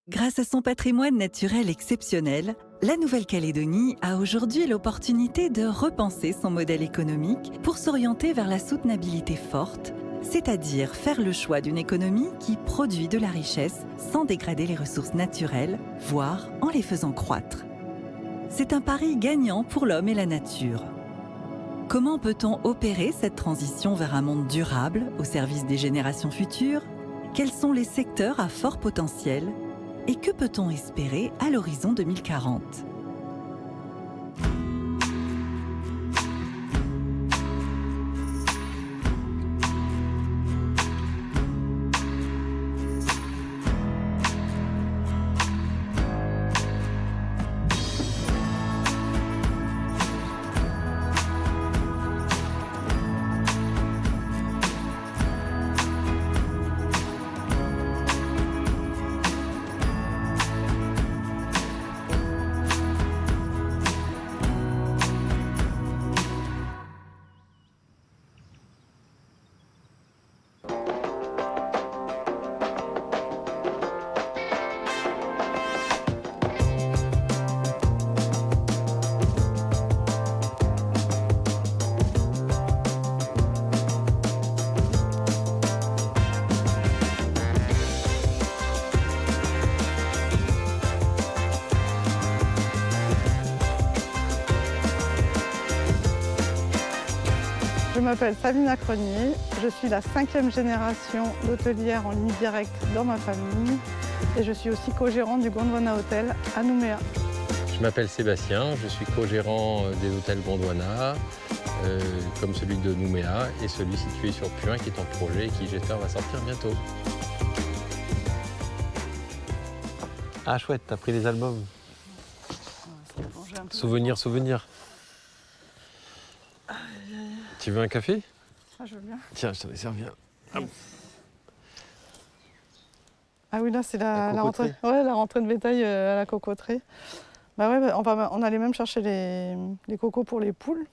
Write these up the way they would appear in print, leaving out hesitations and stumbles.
Grâce à son patrimoine naturel exceptionnel, la Nouvelle-Calédonie a aujourd'hui l'opportunité de repenser son modèle économique pour s'orienter vers la soutenabilité forte, c'est-à-dire faire le choix d'une économie qui produit de la richesse sans dégrader les ressources naturelles, voire en les faisant croître. C'est un pari gagnant pour l'homme et la nature. Comment peut-on opérer cette transition vers un monde durable au service des générations futures? Quels sont les secteurs à fort potentiel? Et que peut-on espérer à l'horizon 2040? Je m'appelle Sabina Cronier, je suis la 5e génération d'hôtelière en ligne directe dans ma famille et je suis aussi co-gérante du Gondwana Hotel à Nouméa. Je m'appelle Sébastien, je suis co-gérant des hôtels Gondwana, comme celui de Nouméa et celui situé sur Puin qui est en projet et qui j'espère va sortir bientôt. Ah chouette, t'as pris les albums. Souvenir, souvenir. Tu veux un café? Ah, je veux bien. Tiens, je t'en ai servi un. Ah oui, là c'est la rentrée. cocoterie. Ouais, la rentrée de bétail à la cocoterie. Bah ouais, on allait même chercher les cocos pour les poules.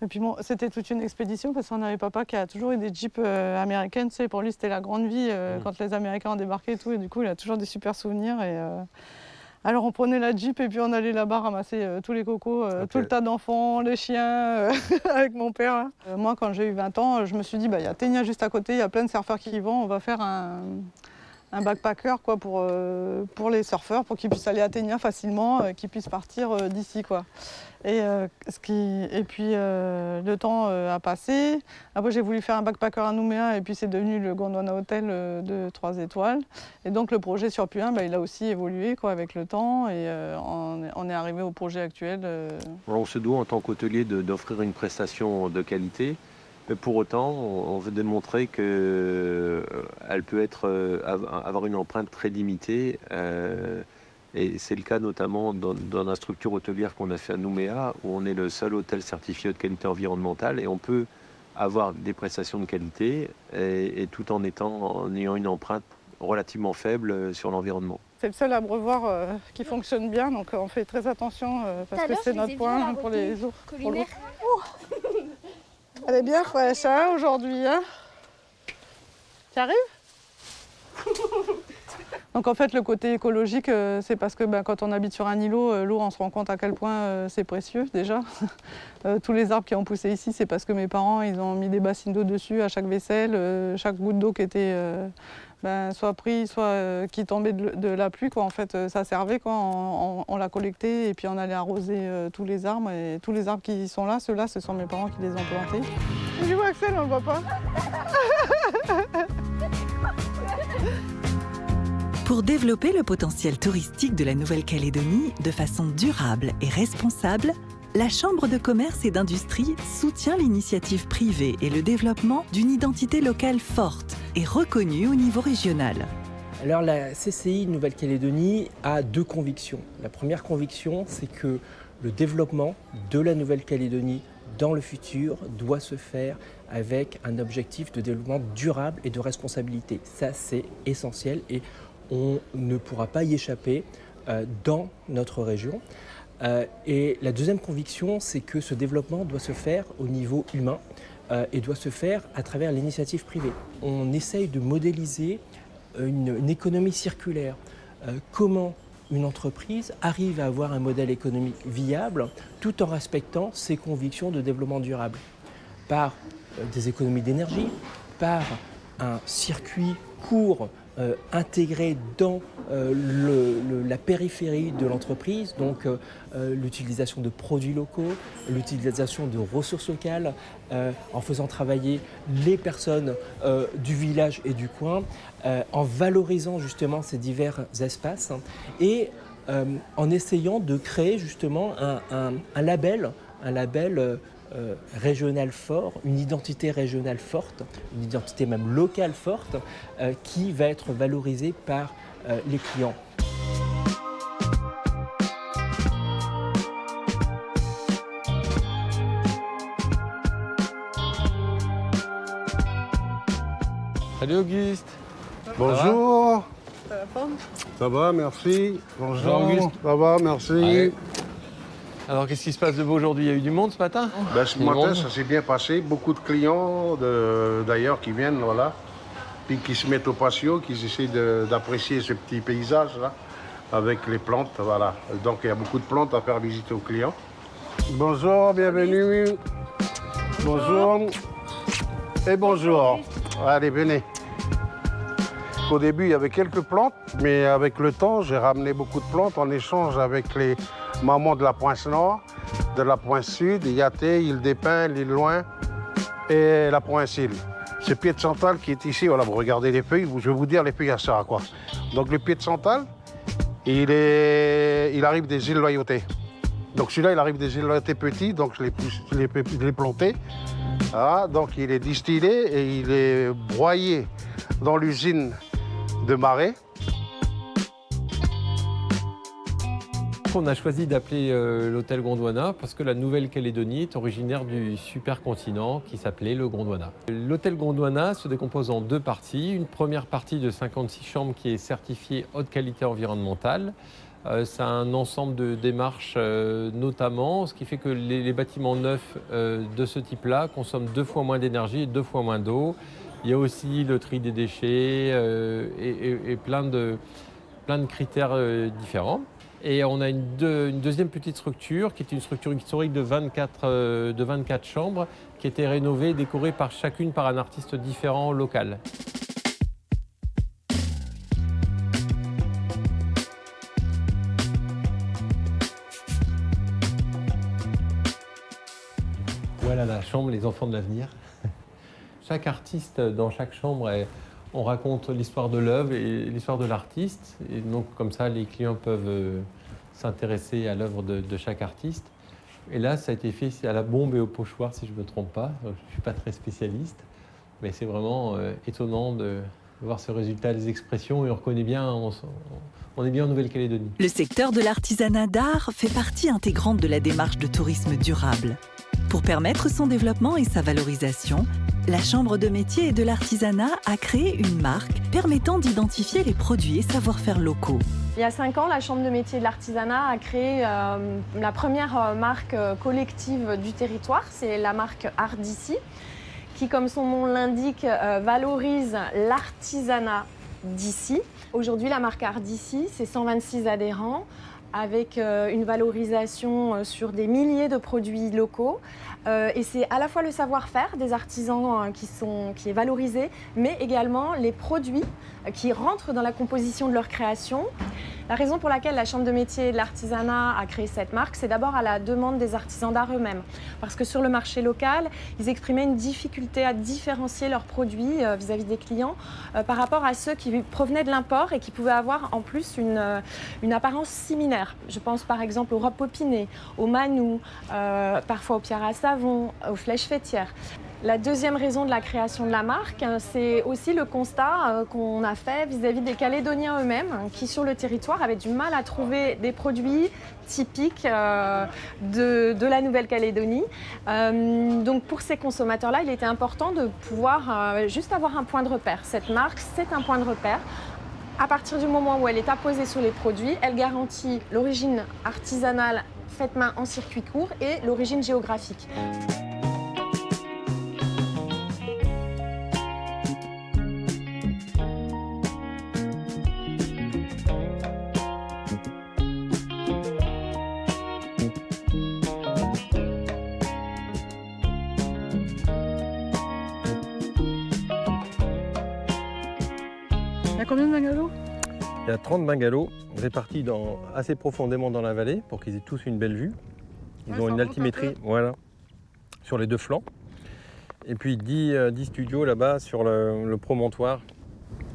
Et puis bon, c'était toute une expédition parce qu'on avait papa qui a toujours eu des jeeps américaines. Tu sais, pour lui c'était la grande vie quand les Américains ont débarqué et tout. Et du coup, il a toujours des super souvenirs. Alors on prenait la Jeep et puis on allait là-bas ramasser tous les cocos, tout le tas d'enfants, les chiens, avec mon père. Là. Moi, quand j'ai eu 20 ans, je me suis dit, bah, y a Ténia juste à côté, il y a plein de surfeurs qui y vont, on va faire un backpacker quoi, pour les surfeurs, pour qu'ils puissent aller à Ténia facilement, qu'ils puissent partir d'ici. Quoi. Et puis le temps a passé. Après j'ai voulu faire un backpacker à Nouméa et puis c'est devenu le Gondwana Hotel de 3 étoiles. Et donc le projet sur Puin, bah, il a aussi évolué quoi, avec le temps et on est arrivé au projet actuel. On se doit en tant qu'hôtelier d'offrir une prestation de qualité. Mais pour autant, on veut démontrer qu'elle peut avoir une empreinte très limitée. Et c'est le cas notamment dans la structure hôtelière qu'on a fait à Nouméa, où on est le seul hôtel certifié de qualité environnementale et on peut avoir des prestations de qualité et tout en ayant une empreinte relativement faible sur l'environnement. C'est le seul abreuvoir qui fonctionne bien, donc on fait très attention parce que c'est notre point pour les ours. Elle est bien fraîche hein, aujourd'hui. Hein. Tu arrives? Donc en fait le côté écologique c'est parce que quand on habite sur un îlot, l'eau on se rend compte à quel point c'est précieux déjà. Tous les arbres qui ont poussé ici c'est parce que mes parents ils ont mis des bassines d'eau dessus à chaque vaisselle, chaque goutte d'eau qui était soit prise, soit qui tombait de la pluie quoi. En fait ça servait quoi, on l'a collecté et puis on allait arroser tous les arbres et tous les arbres qui sont là, ceux-là ce sont mes parents qui les ont plantés. Tu vois Axel, on le voit pas. Pour développer le potentiel touristique de la Nouvelle-Calédonie de façon durable et responsable, la Chambre de commerce et d'industrie soutient l'initiative privée et le développement d'une identité locale forte et reconnue au niveau régional. Alors la CCI Nouvelle-Calédonie a 2 convictions. La première conviction, c'est que le développement de la Nouvelle-Calédonie dans le futur doit se faire avec un objectif de développement durable et de responsabilité. Ça, c'est essentiel et on ne pourra pas y échapper dans notre région. Et la deuxième conviction, c'est que ce développement doit se faire au niveau humain et doit se faire à travers l'initiative privée. On essaye de modéliser une économie circulaire comment une entreprise arrive à avoir un modèle économique viable tout en respectant ses convictions de développement durable, par des économies d'énergie, par un circuit court intégré dans la périphérie de l'entreprise, donc l'utilisation de produits locaux, l'utilisation de ressources locales, en faisant travailler les personnes du village et du coin, en valorisant justement ces divers espaces et en essayant de créer justement un label régional fort, une identité régionale forte, une identité même locale forte, qui va être valorisée par les clients. Salut Auguste. Bonjour. Ça va pas ? Ça va, merci. Bonjour. Auguste. Ça va, merci. Ouais. Alors qu'est-ce qui se passe de beau aujourd'hui? Il y a eu du monde ce matin? Ce Du matin, monde. ça s'est bien passé. Beaucoup de clients d'ailleurs qui viennent, voilà. Puis qui se mettent au patio, qui essaient d'apprécier ce petit paysage-là, avec les plantes, voilà. Donc il y a beaucoup de plantes à faire visiter aux clients. Bonjour, bienvenue. Bonjour. Et bonjour. Allez, venez. Au début, il y avait quelques plantes, mais avec le temps, j'ai ramené beaucoup de plantes en échange avec les mamans de la Pointe Nord, de la Pointe Sud, Yaté, Île des Pins, l'île Loin et la Pointe Île. Ce pied de santal qui est ici, voilà, vous regardez les feuilles, je vais vous dire les feuilles à ça à quoi. Donc le pied de santal, il arrive des îles Loyauté. Donc celui-là, il arrive des îles Loyauté petits, donc je l'ai planté. Ah, donc il est distillé et il est broyé dans l'usine de Marais. On a choisi d'appeler l'hôtel Gondwana parce que la Nouvelle-Calédonie est originaire du supercontinent qui s'appelait le Gondwana. L'hôtel Gondwana se décompose en deux parties. Une première partie de 56 chambres qui est certifiée haute qualité environnementale. C'est un ensemble de démarches notamment, ce qui fait que les bâtiments neufs de ce type-là consomment 2 fois moins d'énergie et 2 fois moins d'eau. Il y a aussi le tri des déchets et plein de critères différents. Et on a une deuxième petite structure qui est une structure historique de 24 chambres qui a été rénovée et décorée chacune par un artiste différent local. Voilà la chambre, les enfants de l'avenir. Chaque artiste, dans chaque chambre, on raconte l'histoire de l'œuvre et l'histoire de l'artiste. Et donc, comme ça, les clients peuvent s'intéresser à l'œuvre de chaque artiste. Et là, ça a été fait à la bombe et au pochoir, si je ne me trompe pas. Je ne suis pas très spécialiste, mais c'est vraiment étonnant de voir ce résultat des expressions. Et on reconnaît bien, on est bien en Nouvelle-Calédonie. Le secteur de l'artisanat d'art fait partie intégrante de la démarche de tourisme durable. Pour permettre son développement et sa valorisation, la Chambre de métier et de l'artisanat a créé une marque permettant d'identifier les produits et savoir-faire locaux. Il y a 5 ans, la Chambre de métier et de l'artisanat a créé la première marque collective du territoire, c'est la marque Art d'ici, qui, comme son nom l'indique, valorise l'artisanat d'ici. Aujourd'hui, la marque Art d'ici, c'est 126 adhérents, avec une valorisation sur des milliers de produits locaux. Et c'est à la fois le savoir-faire des artisans qui est valorisé, mais également les produits qui rentrent dans la composition de leur création. La raison pour laquelle la Chambre de métier et de l'artisanat a créé cette marque, c'est d'abord à la demande des artisans d'art eux-mêmes. Parce que sur le marché local, ils exprimaient une difficulté à différencier leurs produits vis-à-vis des clients par rapport à ceux qui provenaient de l'import et qui pouvaient avoir en plus une apparence similaire. Je pense par exemple aux robes popinées, aux manous, parfois aux pierres à savon, aux flèches fêtières. La deuxième raison de la création de la marque, c'est aussi le constat qu'on a fait vis-à-vis des Calédoniens eux-mêmes, qui sur le territoire avaient du mal à trouver des produits typiques de la Nouvelle-Calédonie. Donc pour ces consommateurs-là, il était important de pouvoir juste avoir un point de repère. Cette marque, c'est un point de repère. À partir du moment où elle est apposée sur les produits, elle garantit l'origine artisanale faite main en circuit court et l'origine géographique. a combien de bungalows? Il y a 30 bungalows répartis assez profondément dans la vallée pour qu'ils aient tous une belle vue. Ils Ouais, ont ça une remonte altimétrie un peu. voilà, sur les deux flancs. Et puis 10 studios là-bas sur le promontoire.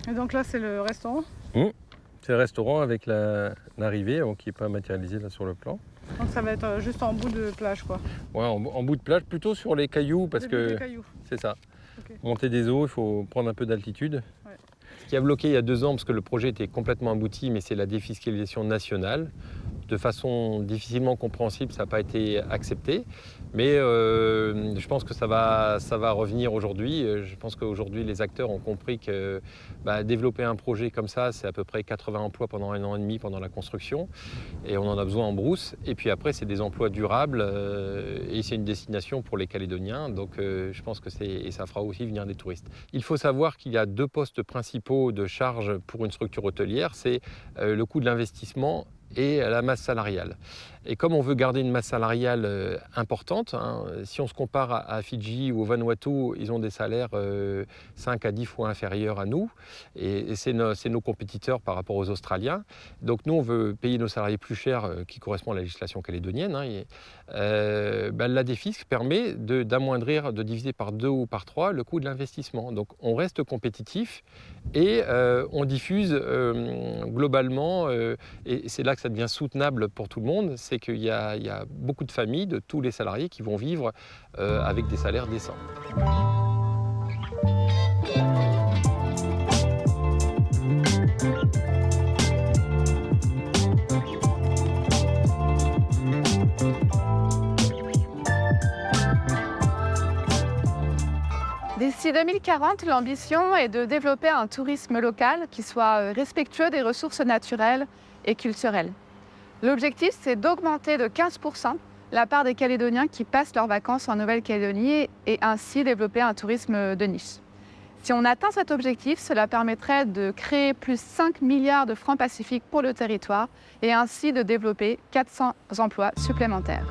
Et donc là, c'est le restaurant. C'est le restaurant avec l'arrivée qui n'est pas matérialisée là sur le plan. Donc ça va être juste en bout de plage, quoi. Ouais, en bout de plage, plutôt sur les cailloux parce Des que cailloux. c'est ça. Ok. Monter des eaux, il faut prendre un peu d'altitude. Ouais. Ce qui a bloqué il y a 2 ans, parce que le projet était complètement abouti, mais c'est la défiscalisation nationale. De façon difficilement compréhensible, ça n'a pas été accepté. Mais je pense que ça va revenir aujourd'hui. Je pense qu'aujourd'hui, les acteurs ont compris que développer un projet comme ça, c'est à peu près 80 emplois pendant 1 an et demi pendant la construction. Et on en a besoin en brousse. Et puis après, c'est des emplois durables et c'est une destination pour les Calédoniens. Donc je pense que ça fera aussi venir des touristes. Il faut savoir qu'il y a 2 postes principaux de charge pour une structure hôtelière. C'est le coût de l'investissement et la masse salariale. Et comme on veut garder une masse salariale importante, si on se compare à Fidji ou au Vanuatu, ils ont des salaires 5 à 10 fois inférieurs à nous, et c'est nos compétiteurs par rapport aux Australiens. Donc nous, on veut payer nos salariés plus cher, qui correspond à la législation calédonienne. La défisque permet d'amoindrir, de diviser par 2 ou par 3 le coût de l'investissement. Donc on reste compétitif et on diffuse globalement, et c'est là que ça devient soutenable pour tout le monde, c'est qu'il y a beaucoup de familles, de tous les salariés qui vont vivre avec des salaires décents. D'ici 2040, l'ambition est de développer un tourisme local qui soit respectueux des ressources naturelles et culturelles. L'objectif, c'est d'augmenter de 15% la part des Calédoniens qui passent leurs vacances en Nouvelle-Calédonie et ainsi développer un tourisme de niche. Si on atteint cet objectif, cela permettrait de créer plus 5 milliards de francs pacifiques pour le territoire et ainsi de développer 400 emplois supplémentaires.